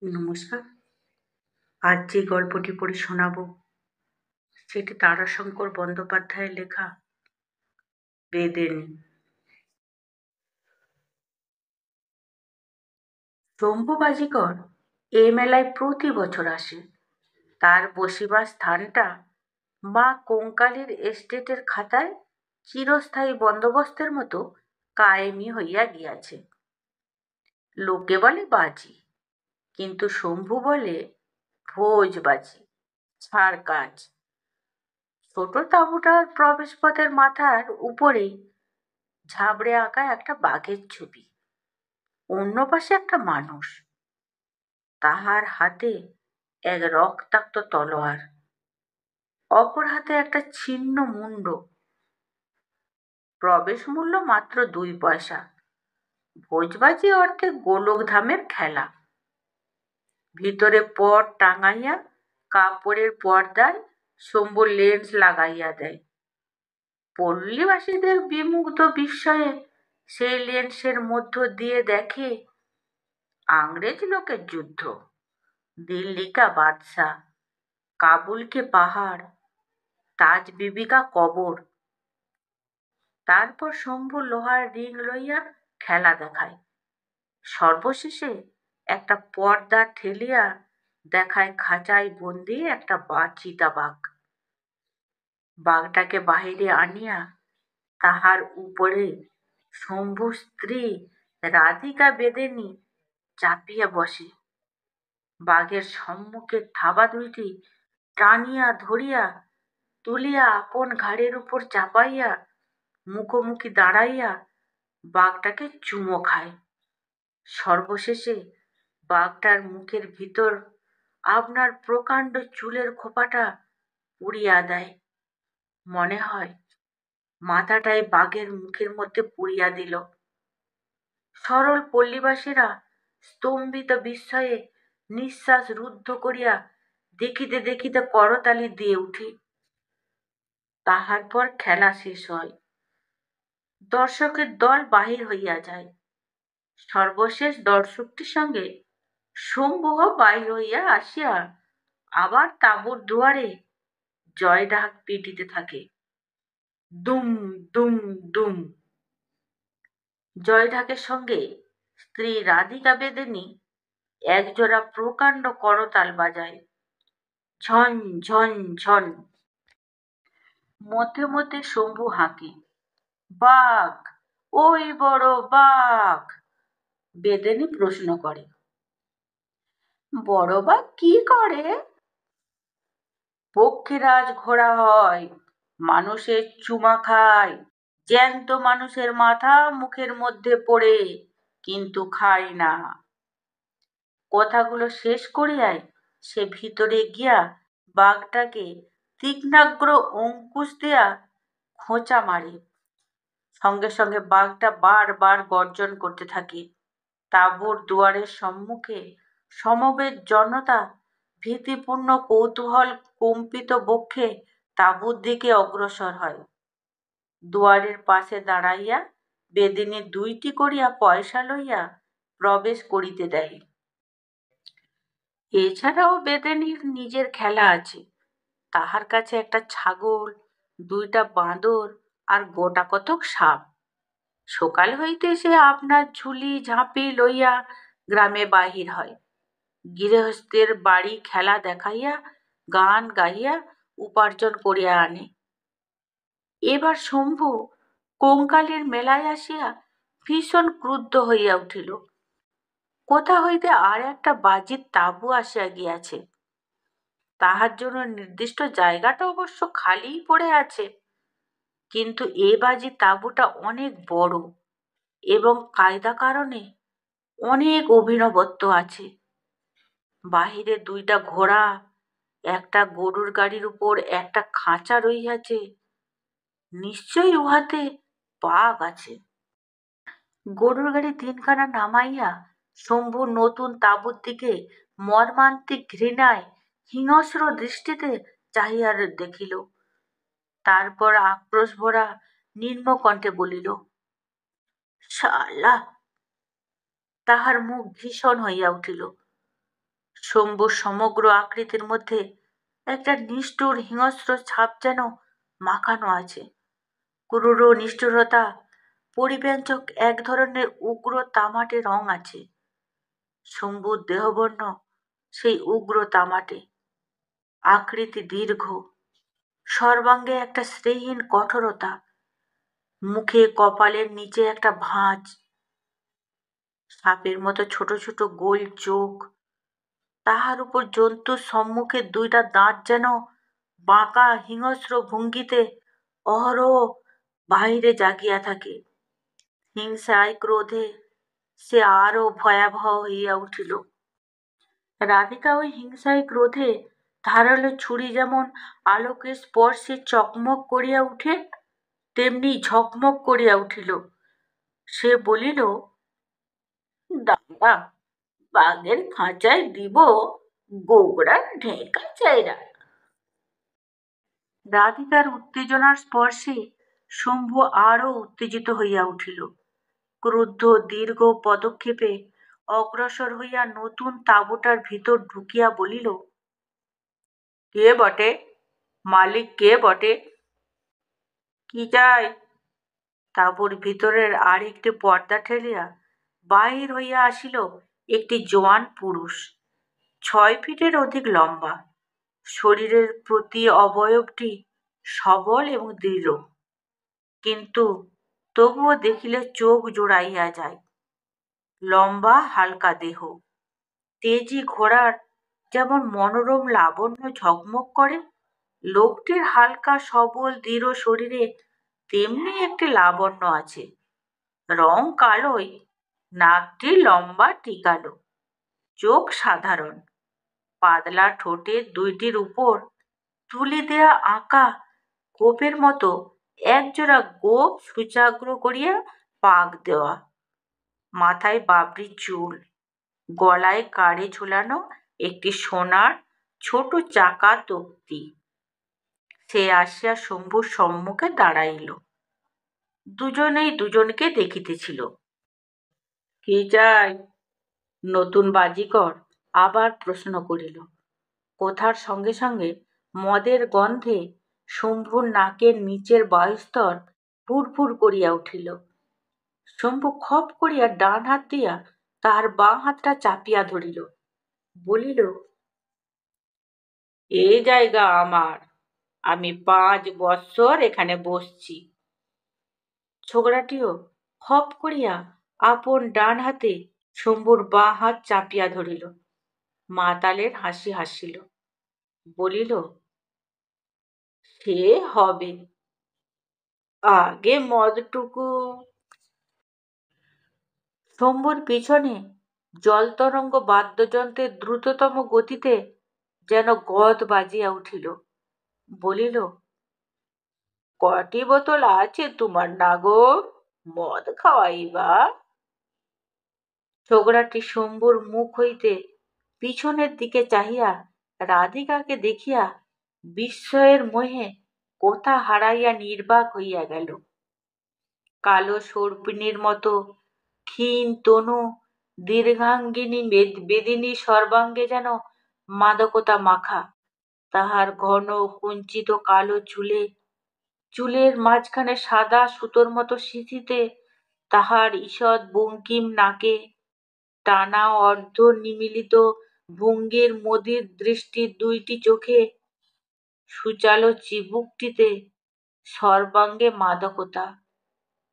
নমস্কার। আজ যে গল্পটি পড়ে শোনাব সেটি তারাশঙ্কর বন্দ্যোপাধ্যায়ের লেখা বেদেনি। শম্ভু বাজিকর এ মেলায় প্রতি বছর আসে। তার বসিবার স্থানটা মা কঙ্কালীর এস্টেটের খাতায় চিরস্থায়ী বন্দোবস্তের মতো কায়েমি হইয়া গিয়াছে। লোকে বলে বাজি, কিন্তু শম্ভু বলে ভোজবাজি, ছাড় কাজ। ছোট তাঁবুটার প্রবেশপথের মাথার উপরেই ঝাবড়ে আঁকা একটা বাঘের ছবি, অন্য পাশে একটা মানুষ, তাহার হাতে এক রক্তাক্ত তলোয়ার, অপর হাতে একটা ছিন্ন মুন্ড। প্রবেশ মূল্য মাত্র 2 পয়সা। ভোজবাজি অর্থে গোলকধামের খেলা। ভিতরে পট টাঙাইয়া কাপড়ের পর্দায় শম্ভু লেন্স লাগাইয়া দেয়। পল্লীবাসীদের বিমুগ্ধ বিস্ময়ে সেই লেন্সের মধ্য দিয়ে দেখে अंग्रेज लोकेर যুদ্ধ, दिल्ली का बादशाह, काबुल के पहाड़, ताज बीबी का कबर। তারপর শম্ভু লোহার রিং লইয়া খেলা দেখায়। সর্বশেষে একটা পর্দা ঠেলিয়া দেখায় খাঁচায় বন্দি একটা চিতাবাঘ। বাঘটাকে বাহিরে আনিয়া তাহার উপরে শম্ভুর স্ত্রী রাধিকা বেদেনী চাপিয়া বসে। বাঘের সম্মুখে থাবা দুইটি টানিয়া ধরিয়া তুলিয়া আপন ঘাড়ের উপর চাপাইয়া মুখোমুখি দাঁড়াইয়া বাঘটাকে চুমো খায়। সর্বশেষে বাঘটার মুখের ভিতর আপনার প্রকাণ্ড চুলের খোপাটা পুড়িয়া দেয়। মনে হয় মাথাটাই বাঘের মুখের মধ্যে পুড়িয়া দিল। সরল পল্লীবাসীরা স্তম্ভিত বিস্ময়ে নিঃশ্বাস রুদ্ধ করিয়া দেখিতে দেখিতে করতালি দিয়ে উঠে। তাহার পর খেলা শেষ হয়। দর্শকের দল বাহির হইয়া যায়। সর্বশেষ দর্শকটির সঙ্গে শম্ভুও বাহির হইয়া আসিয়া আবার তাঁবুর দুয়ারে জয় ডাক পিটিতে থাকে। দুম দুম দুম। জয় ঢাকের সঙ্গে স্ত্রী রাধিকা বেদেনী একজোড়া প্রকাণ্ড করতাল বাজায়, ঝন ঝন ঝন। মধ্যে মধ্যে শম্ভু হাঁকে, বাঘ, ওই বড় বাঘ। বেদেনী প্রশ্ন করে, বড় বাঘ কি করে? পক্ষীরাজ ঘোড়া হয়, মানুষের চুমা খায়, জ্যান্ত মানুষের মাথা মুখের মধ্যে পড়ে, কিন্তু খায় না। কথাগুলো শেষ করিয়াই সে ভিতরে গিয়া বাঘটাকে তীক্ষ্ণাগ্র অঙ্কুশ দিয়া খোঁচা মারে। সঙ্গে সঙ্গে বাঘটা বারবার গর্জন করতে থাকে। তাঁবুর দুয়ারের সম্মুখে সমবেত জনতা ভীতিপূর্ণ কৌতূহল কম্পিত বক্ষে তাঁবুর দিকে অগ্রসর হয়। দুয়ারের পাশে দাঁড়াইয়া বেদিনী 2টি করিয়া পয়সা লইয়া প্রবেশ করিতে দেয়। এছাড়াও বেদেনীর নিজের খেলা আছে। তাহার কাছে একটা ছাগল, 2টা বাঁদর আর গোটা কতক সাপ। সকাল হইতে সে আপনার ঝুলি ঝাঁপি লইয়া গ্রামে বাহির হয়। গৃহস্থের বাড়ি খেলা দেখাইয়া গান গাইয়া উপার্জন করিয়া আনে। এবার শম্ভু কঙ্কালীর মেলায় আসিয়া ভীষণ ক্রুদ্ধ হইয়া উঠিল। কোথা হইতে আর একটা বাজির তাঁবু আসিয়া গিয়াছে। তাহার জন্য নির্দিষ্ট জায়গাটা অবশ্য খালিই পড়ে আছে, কিন্তু এ বাজির তাঁবুটা অনেক বড় এবং কায়দা কারণে অনেক অভিনবত্ব আছে। বাহিরে 2টা ঘোড়া, একটা গরুর গাড়ির উপর একটা খাঁচা রহিয়াছে। নিশ্চয়ই উহাতে বাঘ আছে। গরুর গাড়ি 3খানা নামাইয়া শম্ভু নতুন তাঁবুর দিকে মর্মান্তিক ঘৃণায় হিংস্র দৃষ্টিতে চাহিয়া দেখিল। তারপর আক্রোশ ভরা নিম্ন কণ্ঠে বলিল, শালা! তাহার মুখ ভীষণ হইয়া উঠিল। শম্ভুর সমগ্র আকৃতির মধ্যে একটা নিষ্ঠুর হিংস্র ছাপ যেন মাখানো আছে। ক্রূর নিষ্ঠুরতা পরিব্যঞ্জক এক ধরনের উগ্র তামাটে রং আছে। শম্ভুর দেহবর্ণ সেই উগ্র তামাটে, আকৃতি দীর্ঘ, সর্বাঙ্গে একটা শ্রেয়হীন কঠোরতা, মুখে কপালের নিচে একটা ভাঁজ, সাপের মতো ছোট ছোট গোল চোখ, তাহার উপর জন্তুর সম্মুখে দুইটা দাঁত যেন বাঁকা হিংস্র ভঙ্গিতে অহরহ বাহিরে জাগিয়া থাকে। হিংসায় ক্রোধে সে আরো ভয়াবহ হইয়া উঠিল। রাধিকা ওই হিংসায় ক্রোধে ধারালো ছুরি যেমন আলোকের স্পর্শে চকমক করিয়া উঠে, তেমনি ঝকমক করিয়া উঠিল। সে বলিল, দাদা, বাঘের খাঁচায় দিব গোগড়ার ঢেকা চাইরা। রাধিকার উত্তেজনার স্পর্শে শম্ভু আরো উত্তেজিত হইয়া উঠিল। ক্রুদ্ধ দীর্ঘ পদক্ষেপে অগ্রসর হইয়া নতুন তাঁবুটার ভিতর ঢুকিয়া বলিল, কে বটে? মালিক কে বটে? কি চাই? তাঁবুর ভিতরের আর একটি পর্দা ঠেলিয়া বাহির হইয়া আসিল একটি জোয়ান পুরুষ, 6 ফিটের অধিক লম্বা, শরীরের প্রতি অবয়বটি সবল এবং দৃঢ়, কিন্তু তবুও দেখিলে চোখ জোড়াইয়া যায়। লম্বা হালকা দেহ, তেজি ঘোড়ার যেমন মনোরম লাবণ্য ঝকমক করে, লোকটির হালকা সবল দৃঢ় শরীরে তেমনি একটি লাবণ্য আছে। রং কালোই, নাকটি লম্বা টিকালো, চোখ সাধারণ, পাতলা ঠোঁটের দুইটির উপর তুলি দেয়া আঁকা গোপের মতো একজোড়া গোপ সুচাগ্র করিয়া পাক দেওয়া, মাথায় বাবরি চুল, গলায় কাড়ে ঝুলানো একটি সোনার ছোট চাকা তক্তি। সে আসিয়া শম্ভুর সম্মুখে দাঁড়াইল। দুজনেই দুজনকে দেখিতেছিল। কি চাই? নতুন বাজিকর আবার প্রশ্ন করিল। কথার সঙ্গে সঙ্গে মদের গন্ধে শম্ভুর নাকের নিচের বায়ুস্তর ফুরফুর করিয়া উঠিল। শম্ভু খপ করিয়া ডান হাত দিয়া তাহার বাঁ হাতটা চাপিয়া ধরিল, বলিল, এ জায়গা আমার, আমি 5 বৎসর এখানে বসছি। ছোকরাটিও খপ করিয়া আপন ডান হাতে শম্ভুর বাঁ হাত চাপিয়া ধরিল। মাতালের হাসি হাসিল, বলিল, সে হবে, আগে মদটুকু। শম্ভুর পিছনে জলতরঙ্গ বাদ্যযন্ত্রের দ্রুততম গতিতে যেন গদ বাজিয়া উঠিল। বলিল, কটি বোতল আছে তোমার নাগর? মদ খাওয়াইবা? ছোকরাটি শম্ভুর মুখ হইতে পিছনের দিকে চাহিয়া রাধিকাকে দেখিয়া বিস্ময়ের মোহে কথা হারাইয়া নির্বাক হইয়া গেল। কালো সর্পিণীর মতো ক্ষীণ তনু দীর্ঘাঙ্গিনী বেদিনী সর্বাঙ্গে যেন মাদকতা মাখা। তাহার ঘন কুঞ্চিত কালো চুলের মাঝখানে সাদা সুতোর মতো সিঁথিতে, তাহার ঈষৎ বঙ্কিম নাকে, টানা অর্ধ নিমীলিত ভঙ্গির মদির দৃষ্টির দুইটি চোখে, সুচালো চিবুকটিতে সর্বাঙ্গে মাদকতা।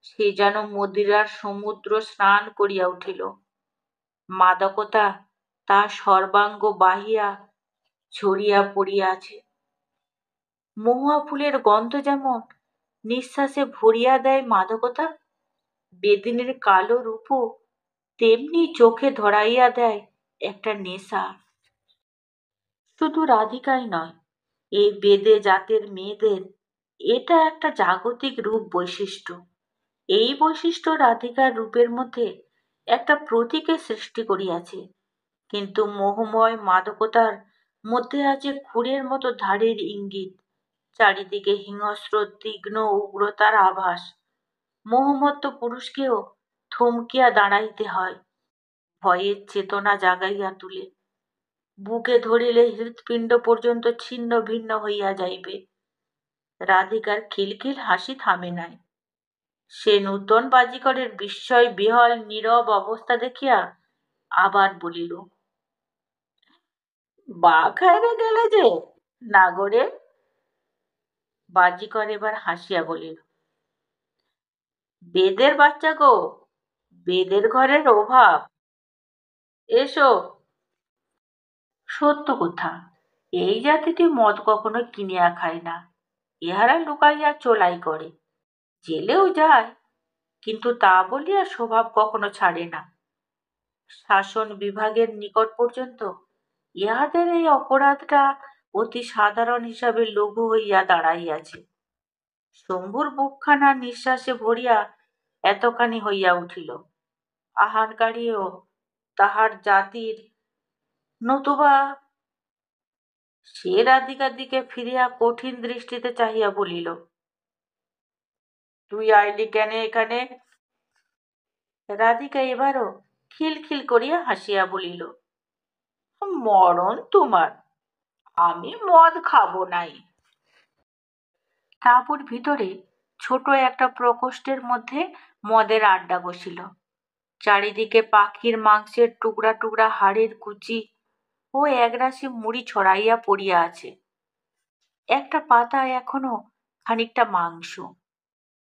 সে যেন মদিরার সমুদ্র স্নান করিয়া উঠিল। মাদকতা তার সর্বাঙ্গ বাহিয়া ছড়িয়া পড়িয়াছে। মহুয়া ফুলের গন্ধ যেমন নিঃশ্বাসে ভরিয়া দেয় মাদকতা, বেদিনীর কালো রূপও তেমনি চোখে ধরাইয়া দেয় একটা নেশা। শুধু রাধিকাই নয়, এই বেদে জাতের মেয়েদের এটা একটা জাগতিক রূপ বৈশিষ্ট্য। এই বৈশিষ্ট্য রাধিকার রূপের মধ্যে একটা প্রতীকের সৃষ্টি করিয়াছে, কিন্তু মোহময় মাদকতার মধ্যে আছে খুরের মতো ধারের ইঙ্গিত, চারিদিকে হিংস্র তীক্ষ্ণ উগ্রতার আভাস। মোহমত্ত পুরুষকেও থমকিয়া দাঁড়াইতে হয়, ভয়ের চেতনা জাগাইয়া তুলে। বুকে ধরিলে হৃৎপিণ্ড পর্যন্ত ছিন্ন ভিন্ন হইয়া যাইবে। রাধিকার খিলখিল হাসি থামে নাই। সে নূতন বাজিকরের বিস্ময় বিহল নীরব অবস্থা দেখিয়া আবার বলিল, বা খাইরে গেলে যে নাগরে। বাজিকর এবার হাসিয়া বলিল, বেদের বাচ্চা গো, বেদের ঘরের অভাব, এসো। সত্য কথা, এই জাতিটি মদ কখনো কিনিয়া খায় না, ইহারা লুকাইয়া চোলাই করে, জেলেও যায়, কিন্তু তা বলিয়া স্বভাব কখনো ছাড়ে না। শাসন বিভাগের নিকট পর্যন্ত ইহাদের এই অপরাধটা অতি সাধারণ হিসাবে লঘু হইয়া দাঁড়াইয়াছে। শম্ভুর বুকখানা নিঃশ্বাসে ভরিয়া এতখানি হইয়া উঠিল। আহারকারীও তাহার জাতির, নতুবা। সে রাধিকার দিকে ফিরিয়া কঠিন দৃষ্টিতে চাহিয়া বলিল, তুই আইলি কেন এখানে? রাধিকা এবারও খিলখিল করিয়া হাসিয়া বলিল, মরণ তোমার, আমি মদ খাবো নাই। তাঁবুর ভিতরে ছোট একটা প্রকোষ্ঠের মধ্যে মদের আড্ডা বসিল। চারিদিকে পাখির মাংসের টুকরা টুকরা হাড়ের কুচি ও একরাশি মুড়ি ছড়াইয়া পড়িয়া আছে। একটা পাতায় এখনো খানিকটা মাংস,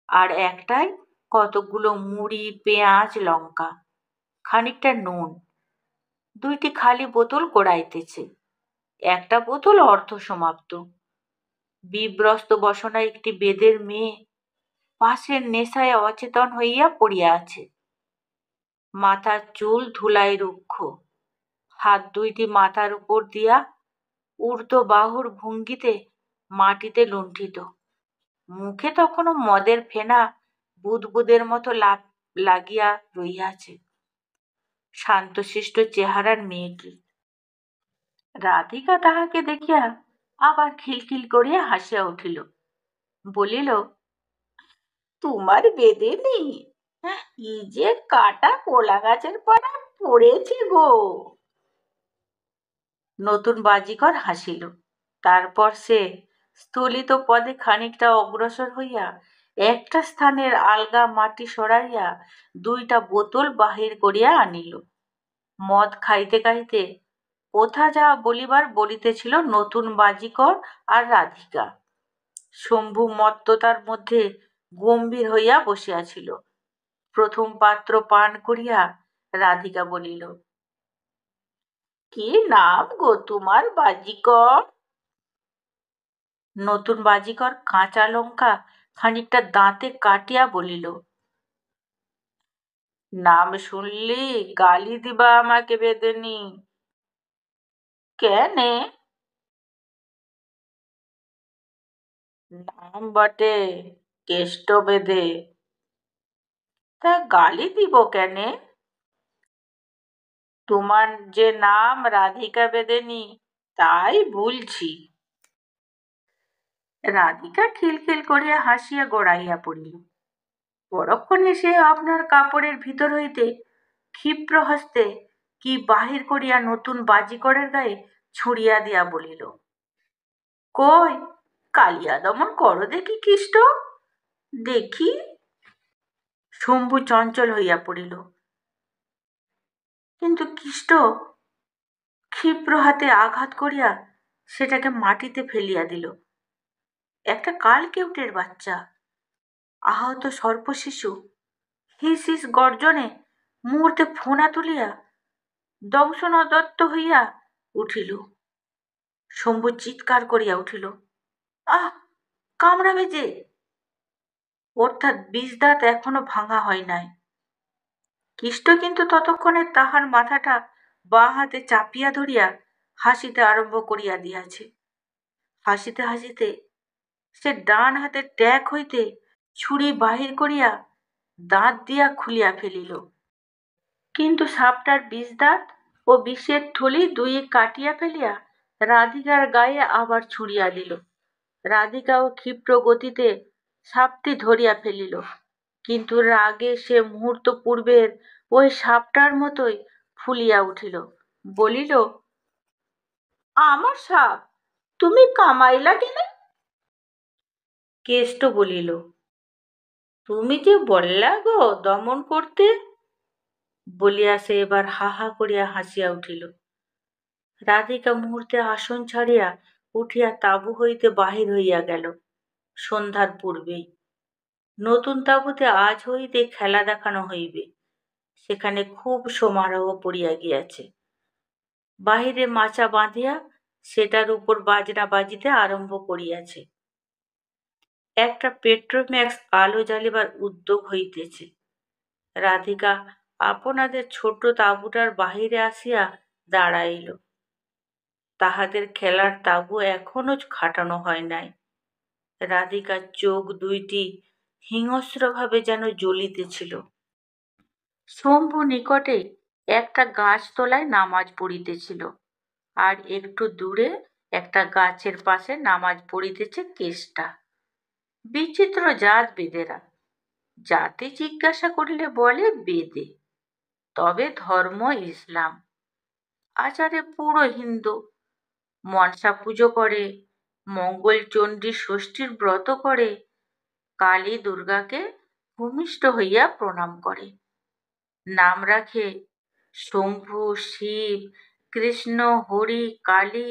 আর একটায় কতকগুলো মুড়ি, পেঁয়াজ, লঙ্কা, খানিকটা নুন। দুইটি খালি বোতল গড়াইতেছে, একটা বোতল অর্ধ সমাপ্ত। বিব্রস্ত বসনা একটি বেদের মেয়ে পাশের নেশায় অচেতন হইয়া পড়িয়া আছে। মাথার চুল ধুলায় রুক্ষ, হাত দুইটি মাথার উপর দিয়া ঊর্ধ্ব বাহুর ভঙ্গিতে মাটিতে লুণ্ঠিত। মুখে তখনও মদের ফেনা বুদবুদের মতো লাগিয়া রইয়াছে। শান্তশিষ্ট চেহারার মেয়েটি। রাধিকা তাহাকে দেখিয়া আবার খিলখিল করিয়া হাসিয়া উঠিল, বলিল, তোমার বেদে নেই, ই যে কাটা কোলা গাছের পাড়া পড়েছে গো। নতুন বাজিকর হাসিল। তারপর সে স্থলিত পদে খানিকটা অগ্রসর হইয়া একটা স্থানের আলগা মাটি সরাইয়া দুইটা বোতল বাহির করিয়া আনিল। মদ খাইতে খাইতে কোথা যা বলিবার বলিতেছিল নতুন বাজিকর আর রাধিকা। শম্ভু মত্ততার মধ্যে গম্ভীর হইয়া বসিয়াছিল। প্রথম পাত্র পান করিয়া রাধিকা বলিল, কি নাম গো তোমার বাজিকর? নতুন বাজিকর কাঁচা লঙ্কা খানিকটা দাঁতে কাটিয়া বলিল, নাম শুনলি গালি দিবা আমাকে বেদেনি। কেনে? নাম বটে কেষ্ট বেদে, তা গালি দিব কেনে? তোমার যে নাম রাধিকা বেদেনি, তাই ভুলছি। রাধিকা খিলখিল করিয়া হাসিয়া গড়াইয়া পড়িল। পরক্ষণে সে আপনার কাপড়ের ভিতর হইতে ক্ষিপ্র হস্তে কি বাহির করিয়া নতুন বাজিকরের গায়ে ছুড়িয়া দিয়া বলিল, কই, কালিয়া দমন করো দেখি কিষ্ট, দেখি। শম্ভু চঞ্চল হইয়া পড়িল, কিন্তু কিষ্ট ক্ষিপ্র হাতে আঘাত করিয়া সেটাকে মাটিতে ফেলিয়া দিল। একটা কালকেউটের বাচ্চা, আহত সর্পশিশু, হিস হিস গর্জনে মুহূর্তে ফোনা তুলিয়া দংশনদত্ত হইয়া উঠিল। শম্ভু চিৎকার করিয়া উঠিল, আহ, কামড়াবে যে! অর্থাৎ বিষদাঁত এখনো ভাঙা হয় নাই। কিষ্ট কিন্তু ততক্ষণে তাহার মাথাটা বাঁ হাতে চাপিয়া ধরিয়া হাসিতে আরম্ভ করিয়া দিয়াছে। হাসিতে হাসিতে সে ডান হাতের ট্যাক হইতে ছুরি বাহির করিয়া দাঁত দিয়া খুলিয়া ফেলিল। কিন্তু সাপটার বিষদাঁত ও বিষের থলি দুই কাটিয়া ফেলিয়া রাধিকার গায়ে আবার ছুঁড়িয়া দিল। রাধিকাও ক্ষিপ্র গতিতে সাপটি ধরিয়া ফেলিল, কিন্তু রাগে সে মুহূর্ত পূর্বের ওই সাপটার মতোই ফুলিয়া উঠিল। বলিল, আমার সাপ তুমি কামাইলা কেন? কেষ্ট বলিল, তুমি যে বললা গো দমন করতে। বলিয়া সে এবার হা হা করিয়া হাসিয়া উঠিল। রাধিকা মুহূর্তে আসন ছাড়িয়া উঠিয়া তাঁবু হইতে বাহির হইয়া গেল সন্ধ্যার পূর্বেই। নতুন তাঁবুতে আজ হইতে খেলা দেখানো হইবে, সেখানে খুব সমারোহ পড়িয়া গিয়াছে। বাহিরে মাচা বাঁধিয়া সেটার উপর বাজনা বাজিতে আরম্ভ করিয়াছে। একটা পেট্রোম্যাক্স আলো জ্বালিবার উদ্যোগ হইতেছে। রাধিকা আপনাদের ছোট তাঁবুটার বাহিরে আসিয়া দাঁড়াইল। তাহাদের খেলার তাঁবু এখনো খাটানো হয় নাই। রাধিকার চোখ দুইটি হিংস্রভাবে যেন জ্বলিতেছিল। শম্ভু নিকটে একটা গাছতলায় নামাজ পড়িতেছিল, আর একটু দূরে একটা গাছের পাশে নামাজ পড়িতেছে কেষ্টা। বিচিত্র জাত বেদেরা। জাতি জিজ্ঞাসা করিলে বলে বেদে, তবে ধর্ম ইসলাম। আচারে পুরো হিন্দু। মনসা পুজো করে, মঙ্গল চণ্ডী ষষ্ঠীর ব্রত করে, কালী দুর্গাকে ভূমিষ্ঠ হইয়া প্রণাম করে। নাম রাখে শম্ভু, শিব, কৃষ্ণ, হরি, কালী,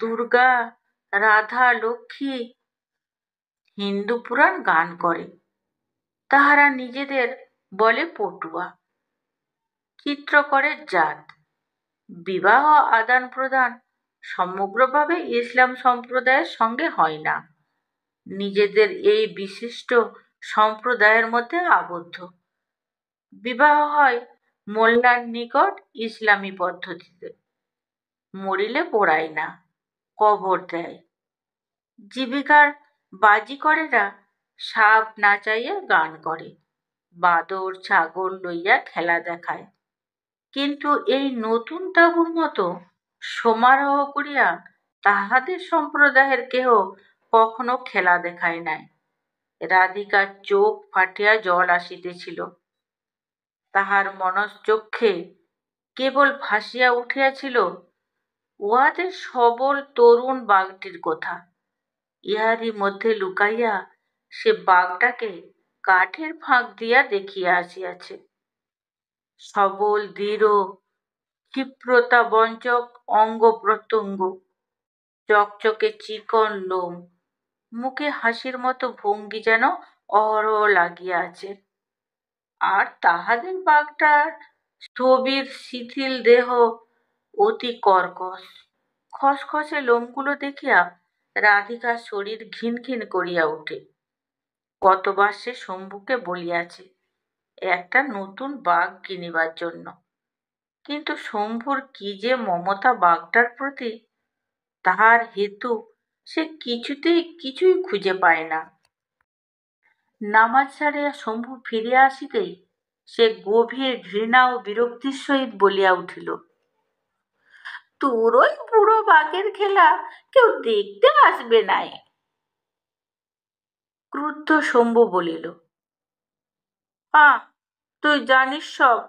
দুর্গা, রাধা, লক্ষ্মী। হিন্দু পুরাণ গান করে। তাহারা নিজেদের বলে পটুয়া। চিত্র করে জাত। বিবাহ আদান প্রদান সমগ্রভাবে ইসলাম সম্প্রদায়ের সঙ্গে হয় না, নিজেদের এই বিশিষ্ট সম্প্রদায়ের মধ্যে আবদ্ধ। বিবাহ হয় মোল্লার নিকট ইসলামী পদ্ধতিতে। মরিলে পোড়ায় না, কবর দেয়। জীবিকার বাজিকরেরা সাপ নাচাইয়া গান করে, বাদর ছাগল লইয়া খেলা দেখায়। কিন্তু এই নতুন তাঁবুর মতো সমারোহ করিয়া তাহাদের সম্প্রদায়ের কেহ কখনো খেলা দেখায় নাই। রাধিকার চোখ ফাটিয়া জল আসিতেছিল। তাহার মনশ্চক্ষে কেবল ভাসিয়া উঠিয়াছিল উহাদের সবল তরুণ বাঘটির কথা। ইহারই মধ্যে লুকাইয়া সে বাঘটাকে কাঠের ফাঁক দিয়া দেখিয়া আসিয়াছে। সবল দৃঢ় ক্ষিপ্রতা বঞ্চক অঙ্গ প্রত্যঙ্গ, চকচকে চিকন লোম, মুখে হাসির মতো ভঙ্গি যেন অহরহ লাগিয়া আছে। আর তাহাদের বাঘটার স্থবির শিথিল দেহ অতি কর্কশ। খসখসে লোমগুলো দেখিয়া রাধিকার শরীর ঘিন ঘিন করিয়া ওঠে। কতবার সে শম্ভুকে বলিয়াছে একটা নতুন বাঘ কিনিবার জন্য, কিন্তু শম্ভুর কি যে মমতা বাঘটার প্রতি, তাহার হেতু সে কিছুই খুঁজে পায় না। নামাজ সারিয়া শম্ভু ফিরিয়া আসিতেই সে গভীর ঘৃণা ও বিরক্তির সহিত বলিয়া উঠিল, তোর ওই বুড়ো বাঘের খেলা কেউ দেখতে আসবে নাই। ক্রুদ্ধ শম্ভু বলিল, তুই জানিস সব।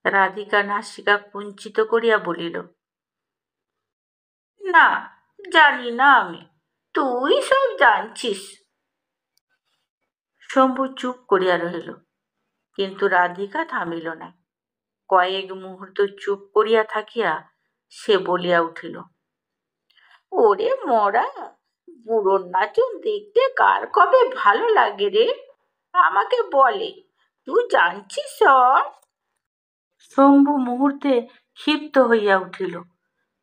রাধিকা নাসিকা কুঞ্চিত করিয়া বলিল, না, জানি না আমি, তুই সব জানছিস। শম্ভু চুপ করিয়া রহিল, কিন্তু রাধিকা থামিল না। কয়েক মুহূর্ত চুপ করিয়া থাকিয়া সে বলিয়া উঠিল, ওরে মরা, বুড়োর নাচন দেখতে কার কবে ভালো লাগে রে, আমাকে বলে, তুই জানছিস সব। শম্ভু মুহূর্তে ক্ষিপ্ত হইয়া উঠিল।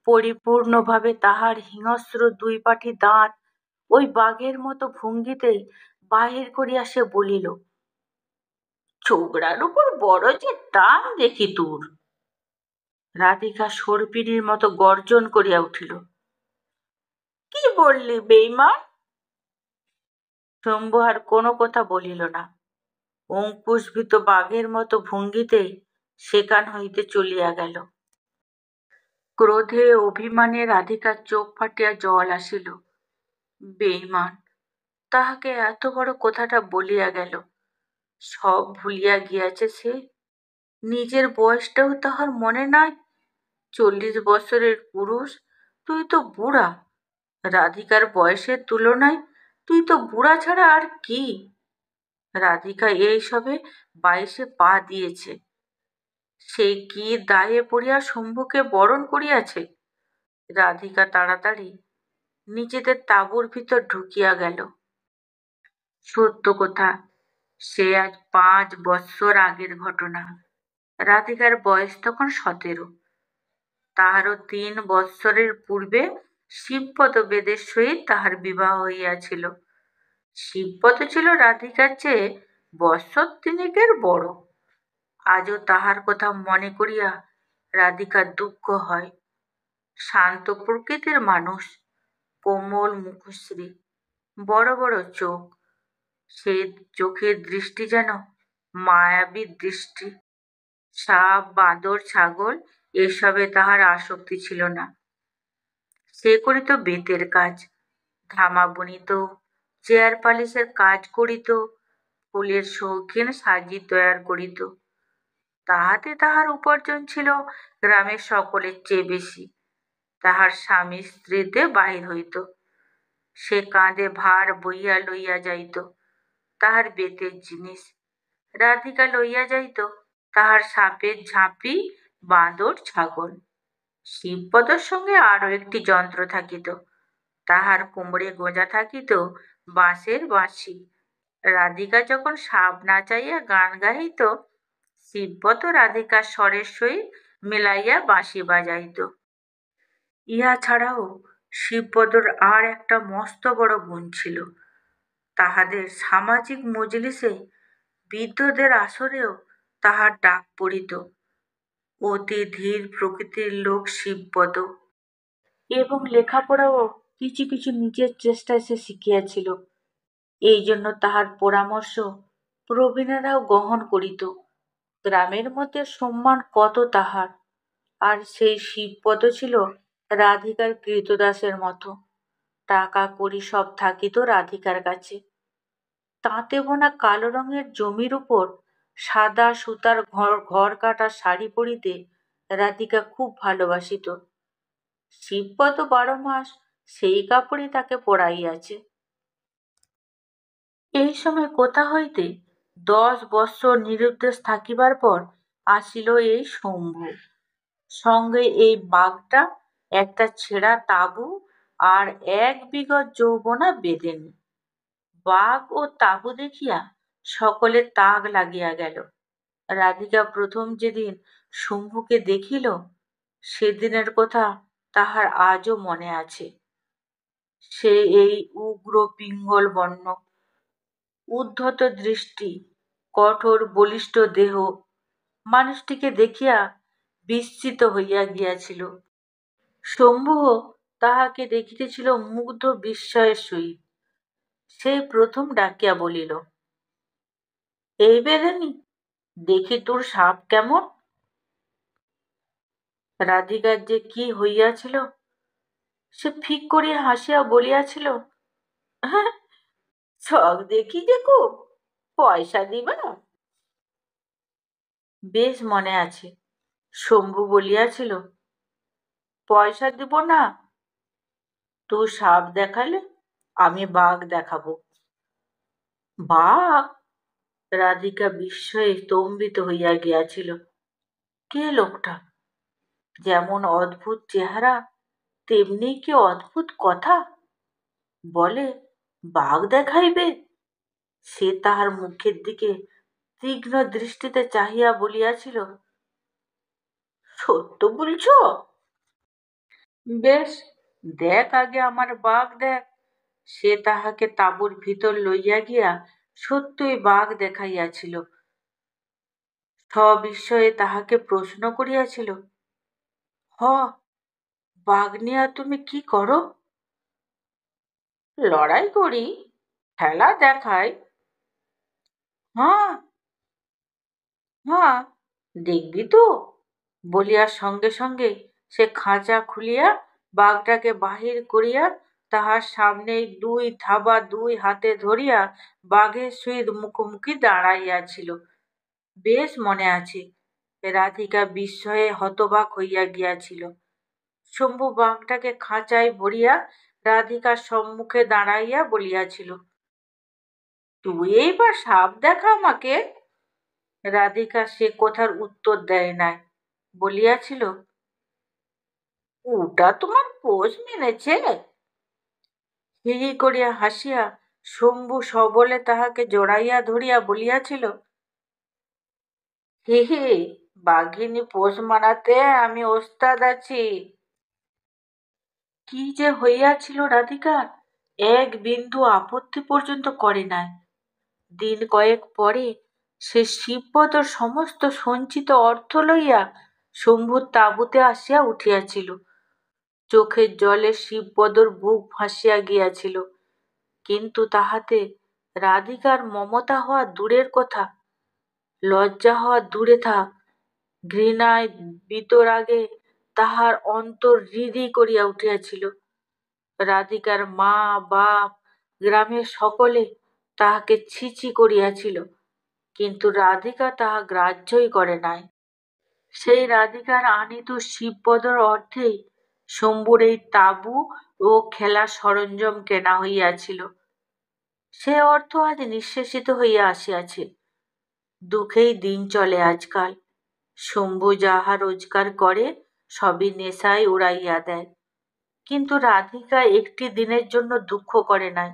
পরিপূর্ণভাবে তাহার হিংস্র দুই পাটি দাঁত ওই বাঘের মতো ভঙ্গিতেই বাহির করিয়া সে বলিল, ছোকরার উপর বড় যে টান দেখি তোর। রাধিকা সর্পিনীর মতো গর্জন করিয়া উঠিল, কি বললি বেঈমান? শম্ভু আর কোনো কথা বলিল না। অঙ্কুশভীত বাঘের মতো ভঙ্গিতেই সেখান হইতে চলিয়া গেল। ক্রোধে অভিমানে রাধিকার চোখ ফাটিয়া জল আসিল। বেঈমান, তাহাকে এত বড় কথাটা বলিয়া গেল। সব ভুলিয়া গিয়াছে সে। নিজের বয়সটাও তাহার মনে নাই। 40 বছরের পুরুষ, তুই তো বুড়া। রাধিকার বয়সের তুলনায় তুই তো বুড়া ছাড়া আর কি। রাধিকা এই সবে 22-এ পা দিয়েছে। সে কি দায়ে পড়িয়া শম্ভুকে বরণ করিয়াছে। রাধিকা তাড়াতাড়ি নিজেদের তাঁবুর ভিতর ঢুকিয়া গেল। সত্য কথা, সে আজ 5 বৎসর আগের ঘটনা। রাধিকার বয়স তখন 17। তাহারও 3 বৎসরের পূর্বে শিবপদ বেদের সহিত তাহার বিবাহ হইয়াছিল। শিবপদ ছিল রাধিকার চেয়ে বৎসর তিনেকের বড়। আজও তাহার কথা মনে করিয়া রাধিকার দুঃখ হয়। শান্ত প্রকৃতির মানুষ, কোমল মুখশ্রী, বড় বড় চোখ। সে চোখের দৃষ্টি যেন মায়াবী দৃষ্টি। সাপ, বাঁদর, ছাগল এসবে তাহার আসক্তি ছিল না। সে করিত বেতের কাজ, ধামা বুনিত, চেয়ার পালিশের কাজ করিত, ফুলের শৌখিন সাজি তৈয়ার করিত। তাহাতে তাহার উপার্জন ছিল গ্রামের সকলের চেয়ে বেশি। তাহার স্বামী স্ত্রীতে বাহির হইত। সে কাঁধে ভার বইয়া লইয়া যাইত তাহার বেতের জিনিস। রাধিকা লইয়া যাইত তাহার সাপের ঝাঁপি, বাঁদর, ছাগল। শিবপদর সঙ্গে আরো একটি যন্ত্র থাকিত। তাহার কোমরে গোঁজা থাকিত বাঁশের বাঁশি। রাধিকা যখন সাপ নাচাইয়া গান গাহিত, শিবপদ রাধিকার স্বরের সহিত মিলাইয়া বাঁশি বাজাইত। ইহা ছাড়াও শিবপদর আর একটা মস্ত বড় গুণ ছিল। তাহাদের সামাজিক মজলিসে, বৃদ্ধদের আসরেও তাহার ডাক পড়িত। অতি ধীর প্রকৃতির লোক শিবপদ, এবং লেখাপড়াও কিছু কিছু নিজের চেষ্টায় সে শিখিয়াছিল। এই জন্য তাহার পরামর্শ প্রবীণেরাও গ্রহণ করিত। গ্রামের মধ্যে সম্মান কত তাহার। আর সেই শিবপদ ছিল রাধিকার কৃতদাসের মতো। টাকা কড়ি সব থাকিত রাধিকার কাছে। তাঁতে বোনা কালো রঙের জমির উপর সাদা সুতার ঘর কাটা শাড়ি পরিতে রাধিকা খুব ভালোবাসিত। শিবপদ 12 মাস সেই কাপড়ই তাকে পরাইয়াছে। এই সময় কোথা হইতে 10 বৎসর নিরুদ্দেশ থাকিবার পর আসিল এই শম্ভু। সঙ্গে এই বাঘটা, একটা ছেঁড়া তাঁবু আর 1 বিঘত যৌবনা বেদেনি। বাঘ ও তাঁবু দেখিয়া সকলে তাক লাগিয়া গেল। রাধিকা প্রথম যেদিন শম্ভুকে দেখিল, সেদিনের কথা তাহার আজও মনে আছে। সে এই উগ্র পিঙ্গল বর্ণ, উদ্ধত দৃষ্টি, কঠোর বলিষ্ঠ দেহ, মানুষটিকে দেখিয়া বিস্মিত হইয়া গিয়াছিল। শম্ভুও তাহাকে দেখিতেছিল মুগ্ধ বিস্ময়ের সহিত। সেই প্রথম ডাকিয়া বলিল, এই বেদেনি, দেখি তোর সাপ কেমন। রাধিকার যে কি হইয়াছিল, সে ফিক করিয়া হাসিয়া বলিয়াছিল, হ্যাঁ, ছক দেখি যে খুব, পয়সা দিবা। বেশ মনে আছে, শম্ভু বলিয়াছিল, পয়সা দিব না, তুই সাপ দেখালে আমি বাঘ দেখাবো। বাঘ? রাধিকা বিস্ময়ে স্তম্ভিত হইয়া গিয়াছিল। কে লোকটা? যেমন অদ্ভুত চেহারা, তেমনি কি অদ্ভুত কথা। বলে বাঘ দেখাইবে। সে তাহার মুখের দিকে তীক্ষ্ণ দৃষ্টিতে চাহিয়া বলিয়াছিল, সত্য বলছ? বেশ, দেখ আগে আমার বাঘ দেখ। সে তাহাকে তাঁবুর ভিতর লইয়া গিয়া সত্যই বাঘ দেখাইয়াছিল। সবিস্ময়ে তাহাকে প্রশ্ন করিয়াছিল, হ, বাঘ নিয়া তুমি কি করো? লড়াই করি, খেলা দেখাই। হ্যাঁ হ্যাঁ, দেখবি তো? বলিয়া সঙ্গে সঙ্গে সে খাঁচা খুলিয়া বাঘটাকে বাহির করিয়া তাহার সামনে 2 থাবা 2 হাতে ধরিয়া বাঘের সহিত মুখোমুখি দাঁড়াইয়াছিল। বেশ মনে আছে, রাধিকা বিস্ময়ে হতবাক হইয়া গিয়াছিল। শম্ভু বাঘটাকে খাঁচায় ভরিয়া রাধিকার সম্মুখে দাঁড়াইয়া বলিয়াছিল, তুই এইবার সাপ দেখা আমাকে। রাধিকা সে কথার উত্তর দেয় নাই, বলিয়াছিল, ওটা তোমার পোষ মেনেছে। হি হি করিয়া হাসিয়া শম্ভু সবলে তাহাকে জড়াইয়া ধরিয়া বলিয়াছিল, হি হি, বাঘিনী পোষ মানাতে আমি ওস্তাদ আছি। কি যে হইয়াছিল রাধিকার এক বিন্দু আপত্তি পর্যন্ত করে নাই। দিন কয়েক পরে সে শিবপদর সমস্ত সঞ্চিত অর্থ লইয়া শম্ভুর তাঁবুতে আসিয়া উঠিয়াছিল। চোখের জলে শিবপদর বুক ভাসিয়া গিয়াছিল, কিন্তু তাহাতে রাধিকার মমতা হওয়া দূরের কথা, লজ্জা হওয়া দূরে থাক, ঘৃণায় বিতরাগে তাহার অন্তর হৃদি করিয়া উঠিয়াছিল। রাধিকার মা বাপ গ্রামের সকলে তাহাকে ছিছি করিয়াছিল, কিন্তু রাধিকা তাহা গ্রাহ্যই করে নাই। সেই রাধিকার আনিত শিবপদর অর্থেই শম্ভুর এই তাঁবু ও খেলার সরঞ্জাম কেনা হইয়াছিল। সে অর্থ আজ নিঃশেষিত হইয়া আসিয়াছে। দুঃখেই দিন চলে আজকাল। শম্ভু যাহা রোজগার করে সবই নেশায় উড়াইয়া দেয়, কিন্তু রাধিকা একটি দিনের জন্য দুঃখ করে নাই।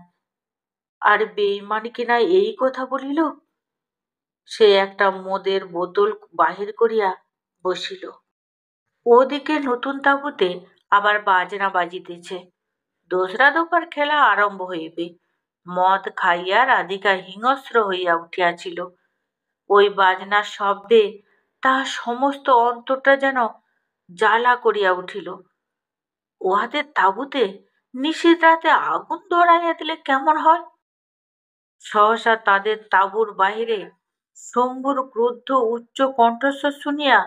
আর বেঈমান কিনা এই কথা বলিল। সে একটা মদের বোতল বাহির করিয়া বসিল। ওদিকে নতুন তাঁবুতে আবার বাজনা বাজিতেছে। দোসরা দফার খেলা আরম্ভ হইবে। মদ খাইয়া রাধিকা হিংস্র হইয়া উঠিয়াছিল। ওই বাজনার শব্দে তাহার সমস্ত অন্তরটা যেন জ্বালা করিয়া উঠিল। উহাদের তাঁবুতে নিশীথ রাতে আগুন ধরাইয়া দিলে কেমন হয়। সহসা তাদের তাঁবুর বাহিরে শম্ভুর ক্রুদ্ধ উচ্চ কণ্ঠস্বর শুনিয়া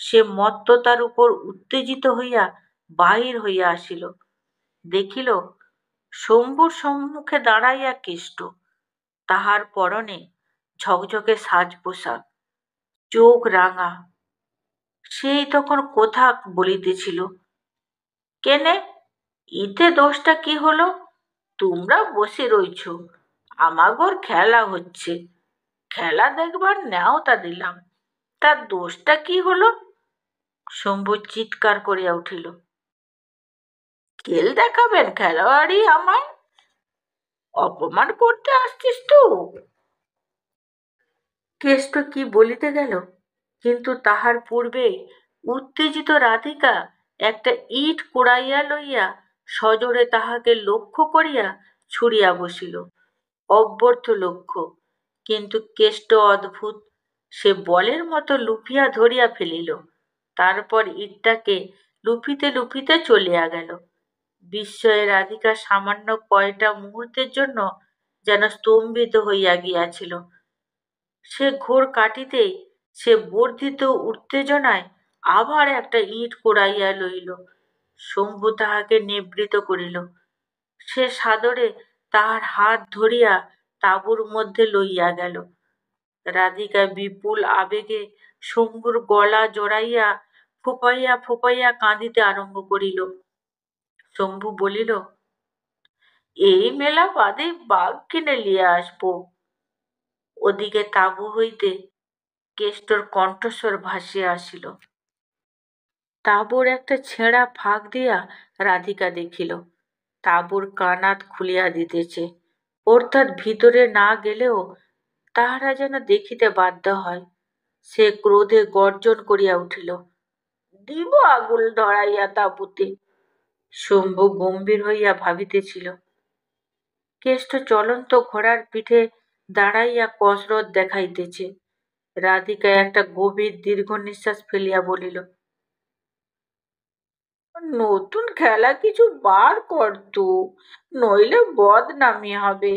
সে মত্ততার উপর উত্তেজিত হইয়া বাহির হইয়া আসিল। দেখিল শম্ভুর সম্মুখে দাঁড়াইয়া কেষ্ট। তাহার পরনে ঝকঝকে সাজ পোশাক, চোখ রাঙা। সেই তখন কথা বলিতেছিল, কেনে, ইতে দোষটা কি হলো? তোমরা বসে রইছ, আমাগোর খেলা হচ্ছে, খেলা দেখবার ন্যাওতা দিলাম, তার দোষটা কি হলো? শম্ভু চিৎকার করিয়া উঠিল, খেল দেখাবেন খেলোয়াড়ি আমায়? অপমান করতে আসছিস তো? কেষ্ট কি বলিতে গেল, কিন্তু তাহার পূর্বে উত্তেজিত রাধিকা একটা ইট কুড়াইয়া লইয়া সজোরে তাহাকে লক্ষ্য করিয়া ছুড়িয়া বসিল। অব্যর্থ লক্ষ্য, কিন্তু কেষ্ট অদ্ভুত, সে বলের মতো লুফিয়া ধরিয়া ফেলিল। তারপর ইটটাকে লুফিতে লুফিতে চলিয়া গেল। বিস্ময়ে রাধিকা সামান্য কয়টা মুহূর্তের জন্য যেন স্তম্ভিত হইয়া গিয়াছিল। সে ঘোর কাটিতেই সে বর্ধিত উত্তেজনায় আবার একটা ইট কুড়াইয়া লইল। শম্ভু তাহাকে নিবৃত করিল। সে সাদরে তাহার হাত ধরিয়া তাঁবুর মধ্যে লইয়া গেল। রাধিকা বিপুল আবেগে শম্ভুর গলা জড়াইয়া ফোপাইয়া ফোপাইয়া কাঁদিতে আরম্ভ করিল। শম্ভু বলিল, এই মেলা বাদে বাঘ কিনে লিয়ে আসবো। ওদিকে তাঁবু হইতে কেষ্টর কণ্ঠস্বর ভাসিয়া আসিল। তাঁবুর একটা ছেঁড়া ফাঁক দিয়া রাধিকা দেখিল তাঁবুর কানাত খুলিয়া দিতেছে, অর্থাৎ ভিতরে না গেলেও তাহারা যেন দেখিতে বাধ্য হয়। সে ক্রোধে গর্জন করিয়া উঠিল, দিব আগুন ধরাইয়া তাঁবুতে। শম্ভু গম্ভীর হইয়া ভাবিতেছিল। কেষ্ট চলন্ত ঘোড়ার পিঠে দাঁড়াইয়া কসরত দেখাইতেছে। রাধিকা একটা গভীর দীর্ঘ নিঃশ্বাস ফেলিয়া বলিল, নতুন খেলা কিছু বার করতো, নইলে বদনামি হবে,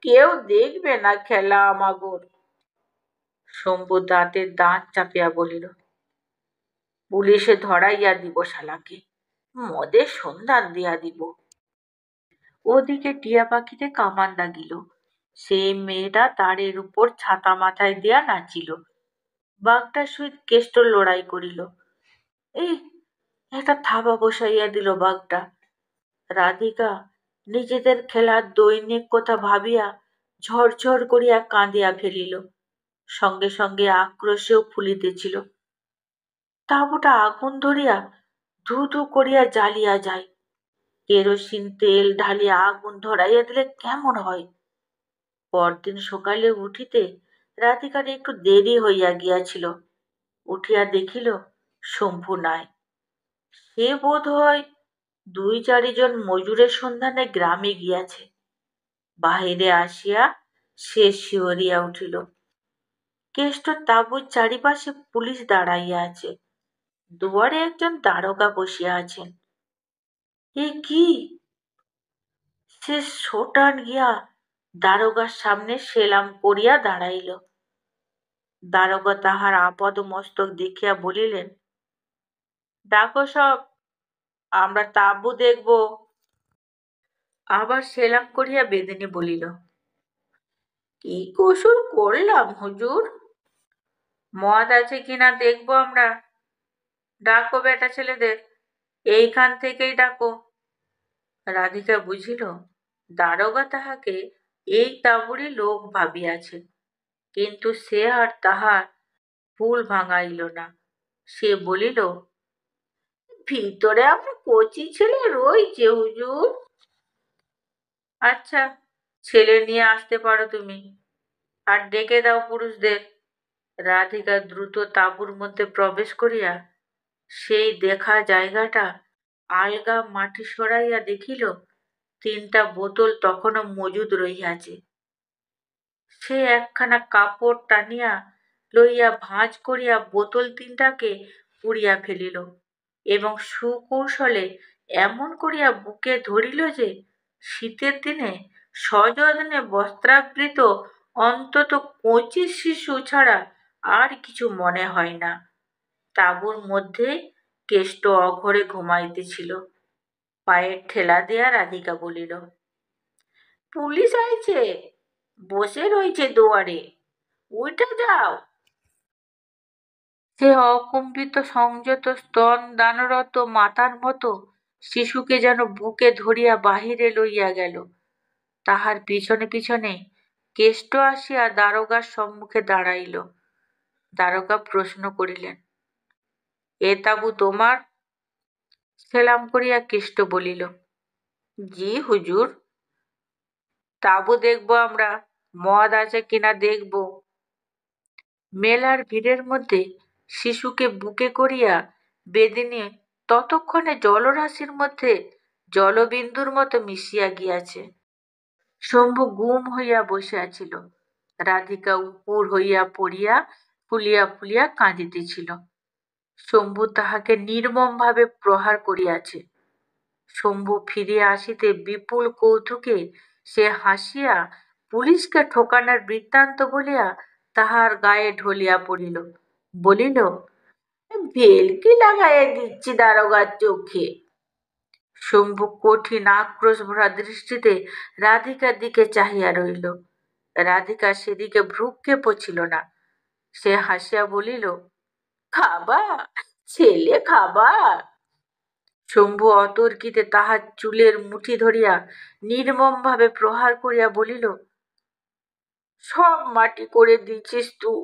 কেউ দেখবে না খেলা আমাগোর। শম্ভু দাঁতের দাঁত চাপিয়া বলিল, পুলিশে ধরাইয়া দিব শালাকে, মদের সন্ধান দিয়া দিব। ওদিকে টিয়া পাখিতে কামান দাগিল। সে মেয়েটা তারের উপর ছাতা মাথায় দিয়া নাচিল। বাঘটার সহিত কেষ্ট লড়াই করিল। এই একটা থাবা বসাইয়া দিল বাঘটা। রাধিকা নিজেদের খেলার দৈনিক কথা ভাবিয়া ঝরঝর করিয়া কাঁদিয়া ফেলিল। সঙ্গে সঙ্গে আক্রোশেও ফুলিতেছিল। তাঁবুটা আগুন ধরিয়া ধু ধু করিয়া জ্বালিয়া যায়। কেরোসিন তেল ঢালিয়া আগুন ধরাইয়া দিলে কেমন হয়। পরদিন সকালে উঠিতে রাধিকার একটু দেরি হইয়া গিয়াছিল। উঠিয়া দেখিল শম্ভু নাই। সে বোধ হয় 2-4 জন মজুরের সন্ধানে গ্রামে গিয়াছে। বাহিরে আসিয়া সে শিহরিয়া উঠিল। কেষ্ট তাঁবুর চারিপাশে পুলিশ দাঁড়াইয়া আছে। দুয়ারে একজন দারোগা বসিয়া আছেন। এ কি! সে সোটান গিয়া দারোগার সামনে সেলাম করিয়া দাঁড়াইল। দারোগা তাহার আপদ মস্তক দেখিয়া বলিলেন, ডাকো সব, আমরা তাঁবু দেখব। আবার সেলাম করিয়া বেদিনী বলিল, কি কসুর করলাম হুজুর? মদ আছে কিনা দেখবো আমরা। ডাকো বেটা ছেলেদের, এইখান থেকেই ডাকো। রাধিকা বুঝিল দারোগা তাহাকে এই তাঁবুরই লোক ভাবিয়াছে, কিন্তু সে আর তাহার ভুল ভাঙাইল না। সে বলিল, ভিতরে আমরা কচি ছেলে রইছে হুজুর। আচ্ছা, ছেলে নিয়ে আসতে পারো তুমি, আর ডেকে দাও পুরুষদের। রাধিকা দ্রুত তাঁবুর মধ্যে প্রবেশ করিয়া সেই দেখা জায়গাটা আলগা মাটি সরাইয়া দেখিল 3টা বোতল তখনও মজুদ রহিয়াছে। সে একখানা কাপড় টানিয়া লইয়া ভাঁজ করিয়া বোতল 3টাকে পুড়িয়া ফেলিল এবং সুকৌশলে এমন করিয়া বুকে ধরিল যে শীতের দিনে সযত্নে বস্ত্রাবৃত অন্তত 25 শিশু ছাড়া আর কিছু মনে হয় না। তাঁবুর মধ্যে কেষ্ট অঘরে ঘুমাইতেছিল। পায়ের ঠেলা দেয়া রাধিকা বলিল, পুলিশ আইছে, বসে রয়েছে দুয়ারে, উঠে যাও। সে অকম্পিত সংযত স্তন দানরত মাতার মতো শিশুকে যেন বুকে ধরিয়া বাহিরে লইয়া গেল। তাহার পিছনে পিছনে কেষ্ট আসিয়া দারোগার সম্মুখে দাঁড়াইল। দারোগা প্রশ্ন করিলেন, এ তাঁবু তোমার? সেলাম করিয়া কেষ্ট বলিল, জি হুজুর। তাঁবু দেখব আমরা, মদ আছে কিনা দেখব। মেলার ভিড়ের মধ্যে শিশুকে বুকে করিয়া বেদিনী ততক্ষণে জলরাশির মধ্যে জলবিন্দুর মতো মিশিয়া গিয়াছে। শম্ভু গুম হইয়া বসিয়াছিল। রাধিকা উপুর হইয়া পড়িয়া ফুলিয়া ফুলিয়া কাঁদিতেছিল। শম্ভু তাহাকে নির্মমভাবে প্রহার করিয়াছে। শম্ভু ফিরিয়া আসিতে বিপুল কৌতুকে সে হাসিয়া পুলিশকে ঠকানোর বৃত্তান্ত বলিয়া তাহার গায়ে ঢলিয়া পড়িল। বলিল, ভেলকি লাগাইয়া দিচ্ছি দারোগার চোখে। শম্ভু কঠিন আক্রোশ ভরা দৃষ্টিতে রাধিকার দিকে চাহিয়া রইল। রাধিকা সেদিকে ভ্রূক্ষেপও ছিল না। সে হাসিয়া বলিল, খাবা ছেলে, খাবা? শম্ভু অতর্কিতে তাহার চুলের মুঠি ধরিয়া নির্মমভাবে প্রহার করিয়া বলিল, সব মাটি করে দিছিস তুই।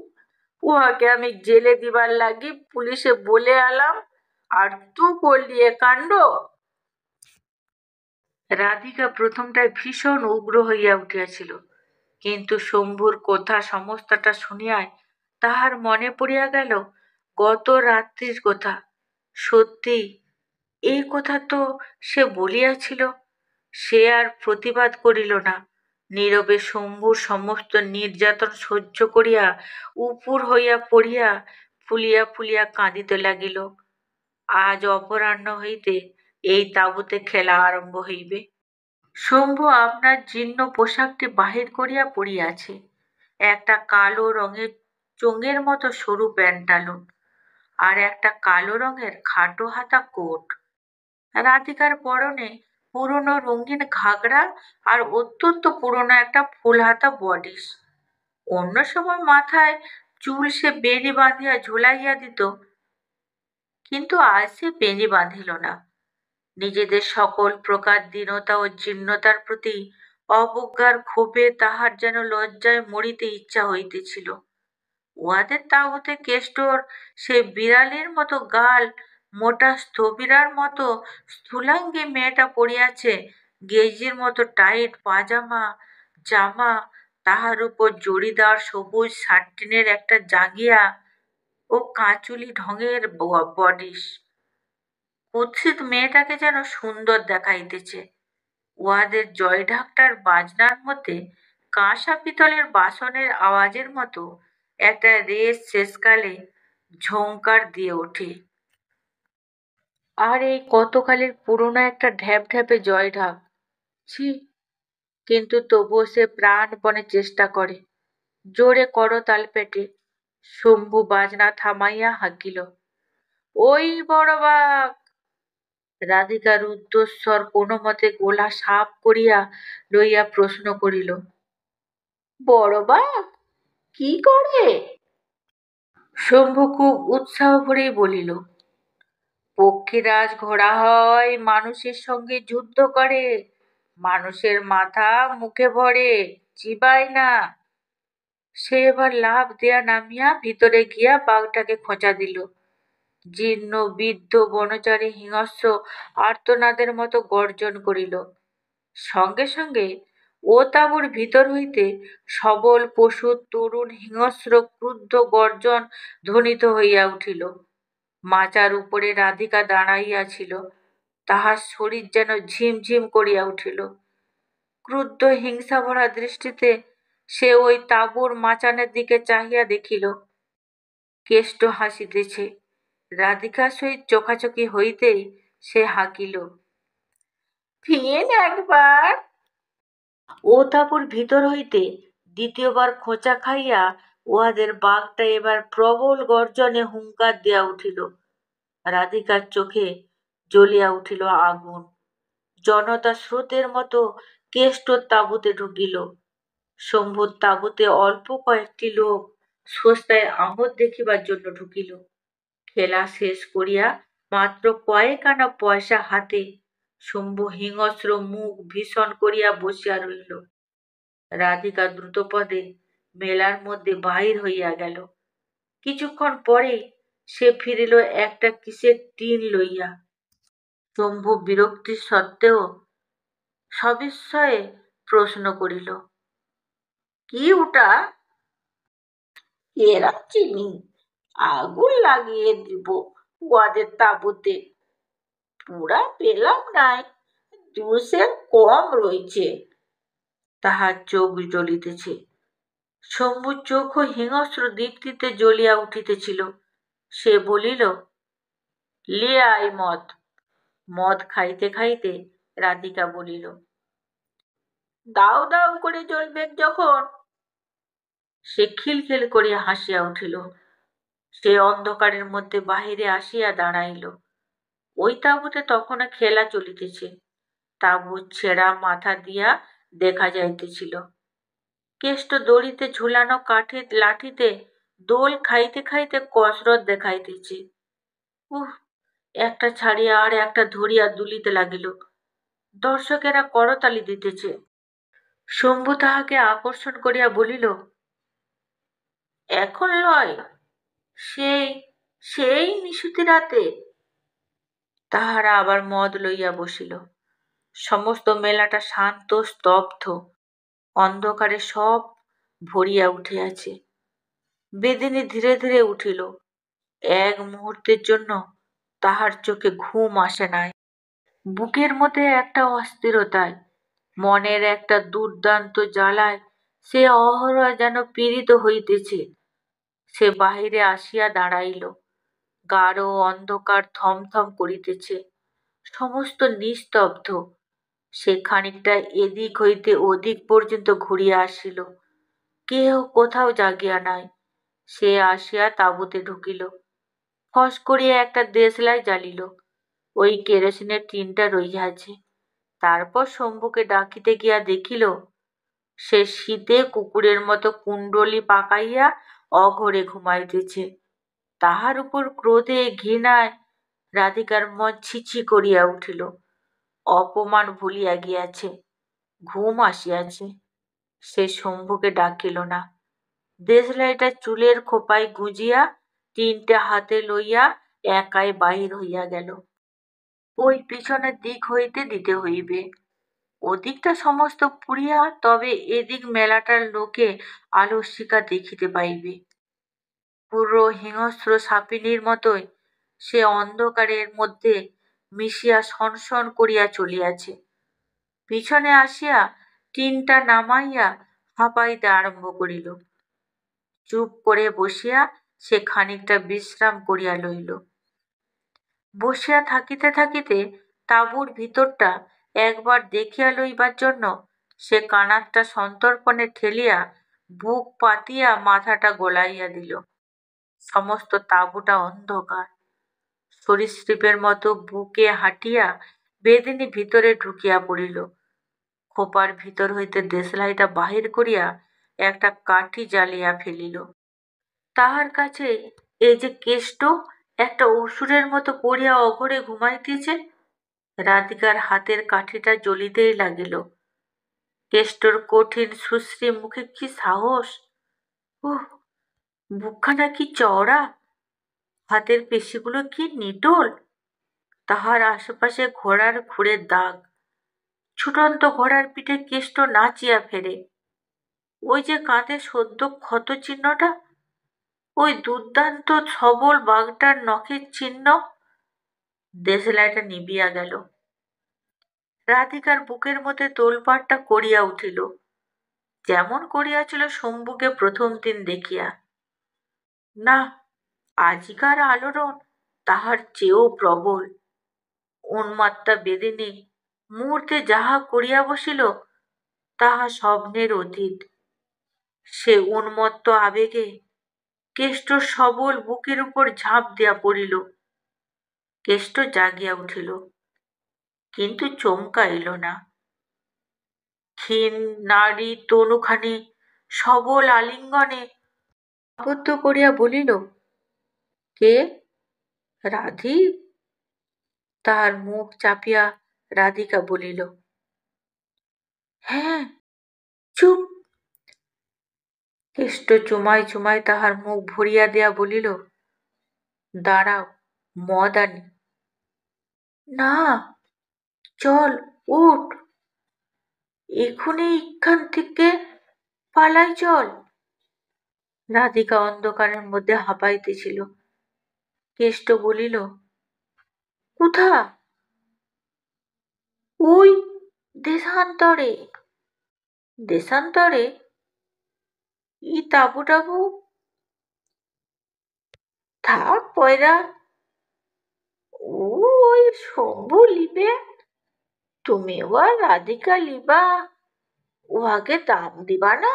উহাকে আমি জেলে দিবার লাগি পুলিশে বলে আলাম, আর তুই করলি এ কাণ্ড। রাধিকা প্রথমটায় ভীষণ উগ্র হইয়া উঠিয়াছিল, কিন্তু শম্ভুর কথা সমস্তটা শুনিয়ায় তাহার মনে পড়িয়া গেল গত রাত্রির কথা। সত্যি এই কথা তো সে বলিয়াছিল। সে আর প্রতিবাদ করিল না। নীরবে শম্ভুর সমস্ত নির্যাতন সহ্য করিয়া উপুর হইয়া পড়িয়া ফুলিয়া ফুলিয়া কাঁদিতে লাগিল। আজ অপরাহ্ন হইতে এই তাঁবুতে খেলা আরম্ভ হইবে। শম্ভু আপনার জীর্ণ পোশাকটি বাহির করিয়া পড়িয়াছে। একটা কালো রঙের চোঙের মতো সরু প্যান্টালুন আর একটা কালো রঙের খাটো হাতা কোট। রাধিকার পরনে পুরনো রঙিন ঘাগরা আর অত্যন্ত পুরনো একটা ফুল হাতা বডিস। অন্য সময় মাথায় চুল সে বেণী বাঁধিয়া ঝুলাইয়া দিত, কিন্তু আজ সে বেণী বাঁধিল না। নিজেদের সকল প্রকার দীনতা ও জীর্ণতার প্রতি অবজ্ঞার ক্ষোভে তাহার যেন লজ্জায় মরিতে ইচ্ছা হইতেছিল। উহাদের তাঁবুতে কেষ্টর সেই বিড়ালের মতো গাল মোটা স্থবিরার মতো স্থূলাঙ্গী মেয়েটা পড়িয়াছে গেঞ্জির মতো টাইট পাজামা জামা, তাহার উপর জড়িদার সবুজ সাটিনের একটা জাঙ্গিয়া ও কাঁচুলি ঢঙের বডিস। কুৎসিত মেয়েটাকে যেন সুন্দর দেখাইতেছে। উহাদের জয় ঢাকটার বাজনার মধ্যে কাঁসা পিতলের বাসনের আওয়াজের মতো একটা রেস শেষকালে ঝংকার দিয়ে ওঠে। আর এই কতকালের পুরোনো একটা ঢ্যাপ ঢ্যাপে জয় ঢাক। ছি! কিন্তু তবুও সে প্রাণপণে চেষ্টা করে। জোরে করতাল পেটে শম্ভু বাজনা থামাইয়া হাঁকিল, ওই বড় বাঘ! রাধিকা রুদ্ধস্বর কোনো মতে গোলা সাফ করিয়া লইয়া প্রশ্ন করিল, বড় বাঘ কি করে? শম্ভু খুব উৎসাহ ভরেই বলিল, পক্ষীরাজ ঘোড়া হয়, মানুষের সঙ্গে যুদ্ধ করে, মানুষের মাথা মুখে ভরে, চিবায় না। সে এবার লাফ দেয়া নামিয়া ভিতরে গিয়া বাঘটাকে খোঁচা দিল। জীর্ণ বৃদ্ধ বনচারী হিংস্র আর্তনাদের মতো গর্জন করিল। সঙ্গে সঙ্গে ও তাঁবুর ভিতর হইতে সবল পশুর তরুণ হিংস্র ক্রুদ্ধ গর্জন ধ্বনিত হইয়া উঠিল। মাচার উপরে রাধিকা দাঁড়াইয়াছিল, তাহার শরীর যেন ঝিমঝিম করিয়া উঠিল। ক্রুদ্ধ হিংসা ভরা দৃষ্টিতে সে ওই তাঁবুর মাচানের দিকে চাহিয়া দেখিল, কেষ্ট হাসিতেছে। রাধিকার সহিত চোখাচোখি হইতেই সে হাঁকিল, ফিন একবার। ও তাঁবুর ভিতর হইতে দ্বিতীয়বার খোঁচা খাইয়া উহাদের বাঘটা এবার প্রবল গর্জনে হুঙ্কার দিয়া উঠিল। রাধিকার চোখে জ্বলিয়া উঠিল আগুন। জনতা স্রোতের মতো কেষ্টর তাঁবুতে ঢুকিল। শম্ভুর তাঁবুতে অল্প কয়েকটি লোক সস্তায় আমোদ দেখিবার জন্য ঢুকিল। খেলা শেষ করিয়া মাত্র কয়েক আনা পয়সা হাতে শম্ভু হিংস্র মুখ ভীষণ করিয়া বসিয়া রহিল। রাধিকা দ্রুতপদে মেলার মধ্যে বাহির হইয়া গেল। কিছুক্ষণ পরে সে ফিরিল একটা কিসের টিন লইয়া। শম্ভু বিরক্তি সত্ত্বেও সবিস্ময়ে প্রশ্ন করিল, কি ওটা? কেরাচিনি, আগুন লাগিয়ে দিব উহাদের তাঁবুতে। পুরা পেলাম নাই, 2 কম রয়েছে। তাহার চোখ জ্বলিতেছে। শম্ভুর চোখও হিংস্র দীপ্তিতে জ্বলিয়া উঠিতেছিল। সে বলিল, লিয়ে আই মদ। মদ খাইতে খাইতে রাধিকা বলিল, দাও দাও করে জ্বলবে যখন। সে খিলখিল করিয়া হাসিয়া উঠিল। সে অন্ধকারের মধ্যে বাহিরে আসিয়া দাঁড়াইল। ওই তাঁবুতে তখনও খেলা চলিতেছে। তাঁবুর ছেঁড়া মাথা দিয়া দেখা যাইতেছিল কেষ্ট দড়িতে ঝুলানো কাঠের লাঠিতে দোল খাইতে খাইতে কসরত দেখাইতেছে। একটা ছাড়িয়া আর একটা ধরিয়া দুলিতে লাগিল। দর্শকেরা করতালি দিতেছে। শম্ভু তাহাকে আকর্ষণ করিয়া বলিল, এখন লয়, সেই সেই নিশুতি রাতে। তাহারা আবার মদ লইয়া বসিল। সমস্ত মেলাটা শান্ত স্তব্ধ। অন্ধকারে সব ভরিয়া উঠিয়াছে। বেদিনী ধীরে ধীরে উঠিল। এক মুহূর্তের জন্য তাহার চোখে ঘুম আসে নাই। বুকের মধ্যে একটা অস্থিরতায়, মনের একটা দুর্দান্ত জ্বালায় সে অহরহ যেন পীড়িত হইতেছে। সে বাহিরে আসিয়া দাঁড়াইল। গাঢ় অন্ধকার থমথম করিতেছে। সমস্ত নিস্তব্ধ। সে খানিকটা এদিক হইতে ওদিক পর্যন্ত ঘুরিয়া আসিল। কেহ কোথাও জাগিয়া নাই। সে আসিয়া তাঁবুতে ঢুকিল। ফস করিয়া একটা দেশলাই জ্বালিল। ওই কেরোসিনের টিনটা রহিয়াছে। তারপর শম্ভুকে ডাকিতে গিয়া দেখিল, সে শীতে কুকুরের মতো কুণ্ডলি পাকাইয়া অঘরে ঘুমাইতেছে। তাহার উপর ক্রোধে ঘৃণায় রাধিকার মন ছিছি করিয়া উঠিল। অপমান ভুলিয়া গিয়াছে, ঘুম আসিয়াছে। সে শম্ভুকে ডাকিল না। দেশলাইটা চুলের খোপায় গুঁজিয়া তিনটে হাতে লইয়া একাই বাহির হইয়া গেল। ওই পিছনের দিক হইতে দিতে হইবে। ওদিকটা সমস্ত পুড়িয়া, তবে এদিক মেলাটার লোকে আলোর শিখা দেখিতে পাইবে। পুরো হিংস্র সাপিনীর মতোই সে অন্ধকারের মধ্যে মিশিয়া সনসন করিয়া চলিয়াছে। পিছনে আসিয়া টিনটা নামাইয়া হাঁপাইতে আরম্ভ করিল। চুপ করে বসিয়া সে খানিকটা বিশ্রাম করিয়া লইল। বসিয়া থাকিতে থাকিতে তাঁবুর ভিতরটা একবার দেখিয়া লইবার জন্য সে কানারটা সন্তর্পণে ঠেলিয়া বুক পাতিয়া মাথাটা গলাইয়া দিল। সমস্ত তাঁবুটা অন্ধকার। সরীসৃপের মতো বুকে হাঁটিয়া বেদিনী ভিতরে ঢুকিয়া পড়িল। খোপার ভিতর হইতে দেশলাইটা বাহির করিয়া একটা কাঠি জ্বালিয়া ফেলিল। তাহার কাছে এই যে কেষ্ট একটা অসুরের মতো পড়িয়া অঘরে ঘুমাইতেছে। রাধিকার হাতের কাঠিটা জ্বলিতেই লাগিল। কেষ্টর কঠিন সুশ্রী মুখে কি সাহস! উহ, বুকখানা কি চওড়া, হাতের পেশিগুলো কি নিটোল। তাহার আশেপাশে ঘোড়ার খুরের দাগ। ছুটন্ত ঘোড়ার পিঠে কেষ্ট নাচিয়া ফেরে। ওই যে কাঁধে সদ্য ক্ষত চিহ্নটা, ওই দুর্দান্ত সবল বাঘটার নখের চিহ্ন। দেশলাইটা নিবিয়া গেল। রাধিকার বুকের মধ্যে তোলপাড়টা করিয়া উঠিল, যেমন করিয়াছিল শম্ভুকে প্রথম দিন দেখিয়া। না, আজিকার আলোড়ন তাহার চেয়েও প্রবল। উন্মাত্তা বেদিনী মুহূর্তে যাহা করিয়া বসিল তাহা স্বপ্নের অতীত। সে উন্মত্ত আবেগে কেষ্টর সবল বুকের উপর ঝাঁপ দিয়া পড়িল। কেষ্ট জাগিয়া উঠিল, কিন্তু চমকাইল না। ক্ষীণ নারী তনুখানি সবল আলিঙ্গনে আবদ্ধ করিয়া বলিল, কে? রাধি? তাহার মুখ চাপিয়া রাধিকা বলিল, হ্যাঁ। চুপ! কেষ্ট চুমাই চুমাই তাহার মুখ ভরিয়া দিয়া বলিল, দাঁড়াও, মদ আনি। না, চল, উঠ, এখুনি এখান থেকে পালাই চল। রাধিকা অন্ধকারের মধ্যে হাঁপাইতেছিল। কেষ্ট বলিল, কোথা? ওই দেশান্তরে। দেশান্তরে? ই তাবু টাবু? থাক পয়রা, ওই শম্ভু লিবে, তুমিও আর রাধিকা লিবা, উহাকে দাম দিবা না?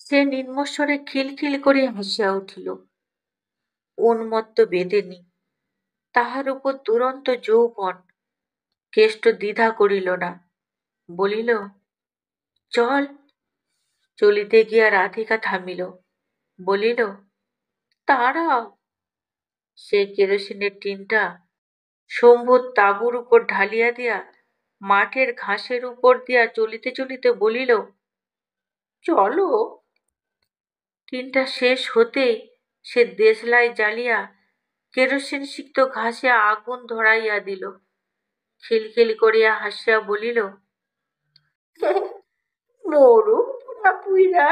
সে নিম্নস্বরে খিলখিল করিয়া হাসিয়া উঠিল। উন্মত্ত বেদিনী, তাহার উপর দুরন্ত যৌবন। কেষ্ট দ্বিধা করিল না, বলিল, চল। চলিতে গিয়া রাধিকা থামিল, বলিল, দাঁড়াও। সে কেরোসিনের টিনটা শম্ভুর তাঁবুর উপর ঢালিয়া দিয়া মাঠের ঘাসের উপর দিয়া চলিতে চলিতে বলিল, চলো। টিনটা শেষ হতেই সে দেশলাই জ্বালিয়া কেরোসিন সিক্ত ঘাসে আগুন ধরাইয়া দিল। খিলখিল করিয়া হাসিয়া বলিল, মরুক পুরা পুইরা।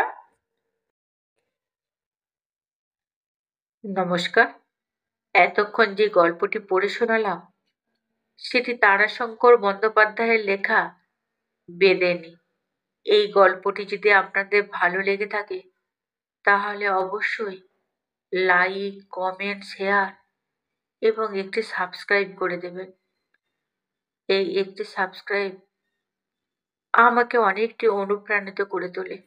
নমস্কার। এতক্ষণ যে গল্পটি পড়ে শোনালাম সেটি তারাশঙ্কর বন্দ্যোপাধ্যায়ের লেখা বেদেনি। এই গল্পটি যদি আপনাদের ভালো লেগে থাকে তাহলে অবশ্যই লাইক, কমেন্ট, শেয়ার এবং একটি সাবস্ক্রাইব করে দেবেন। এই একটি সাবস্ক্রাইব আমাকে অনেকটি অনুপ্রাণিত করে তোলে।